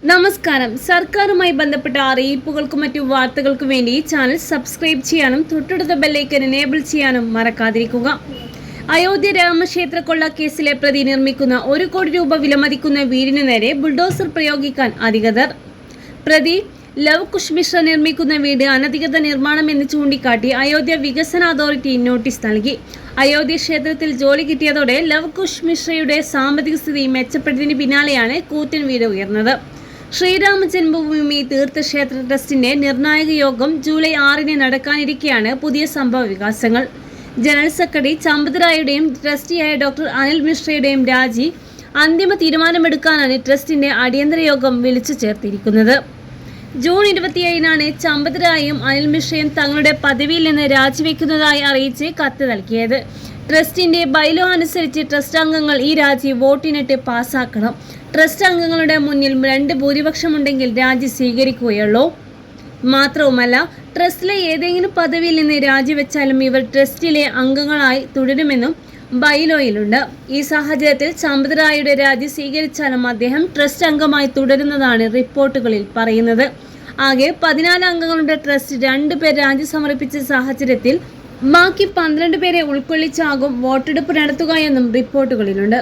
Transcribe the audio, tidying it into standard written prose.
നമസ്കാരം. സർക്കാരുമായി ബന്ധപ്പെട്ട അറിയിപ്പുകൾക്കും മറ്റു വാർത്തകൾക്കും വേണ്ടി ചാനൽ സബ്സ്ക്രൈബ് ചെയ്യാനും തൊട്ടടുത്ത ബെല്ലൈക്കൻ എനേബിൾ ചെയ്യാനും മറക്കാതിരിക്കുക. അയോധ്യ രാമക്ഷേത്ര കൊള്ള കേസിലെ പ്രതി നിർമ്മിക്കുന്ന 1 കോടി രൂപ വിലമതിക്കുന്ന വീടിന് നേരെ ബുൾഡോസർ പ്രയോഗിക്കാൻ അധികൃതർ. പ്രതി ലവ് കുഷ് മിശ്ര നിർമ്മിക്കുന്ന വീട് അനധികൃത നിർമ്മാണമെന്ന് ചൂണ്ടിക്കാട്ടി അയോധ്യ വികസന അതോറിറ്റി നോട്ടീസ് നൽകി. അയോധ്യ ക്ഷേത്രത്തിൽ ജോലി കിട്ടിയതോടെ ലവ് കുഷ് മിശ്രയുടെ സാമ്പത്തിക സ്ഥിതി മെച്ചപ്പെട്ടതിന് പിന്നാലെയാണ് കൂറ്റൻ വീട് ഉയർന്നത്. ശ്രീരാമ ജന്മഭൂമി തീർത്ഥക്ഷേത്ര ട്രസ്റ്റിന്റെ നിർണായക യോഗം ജൂലൈ 6 നടക്കാനിരിക്കെയാണ് പുതിയ സംഭവ വികാസങ്ങൾ. ജനറൽ സെക്രട്ടറി ചമ്പത് ട്രസ്റ്റിയായ ഡോക്ടർ അനിൽ മിശ്രയുടെയും രാജി അന്തിമ തീരുമാനമെടുക്കാനാണ് ട്രസ്റ്റിന്റെ അടിയന്തര യോഗം വിളിച്ചു ചേർത്തിരിക്കുന്നത്. ജൂൺ 27 ചമ്പത് അനിൽ മിശ്രയും തങ്ങളുടെ പദവിയിൽ നിന്ന് രാജിവെക്കുന്നതായി അറിയിച്ച് കത്ത് നൽകിയത്. ട്രസ്റ്റിന്റെ ബൈലോ അനുസരിച്ച് ട്രസ്റ്റ് അംഗങ്ങൾ ഈ രാജി വോട്ടിനിട്ട് പാസ്സാക്കണം. ട്രസ്റ്റ് അംഗങ്ങളുടെ മുന്നിൽ 2 ഭൂരിപക്ഷമുണ്ടെങ്കിൽ രാജി സ്വീകരിക്കുകയുള്ളൂ. മാത്രവുമല്ല, ട്രസ്റ്റിലെ ഏതെങ്കിലും പദവിയിൽ നിന്ന് രാജിവെച്ചാലും ഇവർ ട്രസ്റ്റിലെ അംഗങ്ങളായി തുടരുമെന്നും ബൈലോയിലുണ്ട്. ഈ സാഹചര്യത്തിൽ ചമ്പത് രാജി സ്വീകരിച്ചാലും അദ്ദേഹം ട്രസ്റ്റ് അംഗമായി തുടരുന്നതാണ് റിപ്പോർട്ടുകളിൽ പറയുന്നത്. ആകെ 14 അംഗങ്ങളുടെ ട്രസ്റ്റ് 2 പേർ രാജി സമർപ്പിച്ച സാഹചര്യത്തിൽ ബാക്കി 12 പേരെ ഉൾക്കൊള്ളിച്ചാകും വോട്ടെടുപ്പ് നടത്തുകയെന്നും റിപ്പോർട്ടുകളിലുണ്ട്.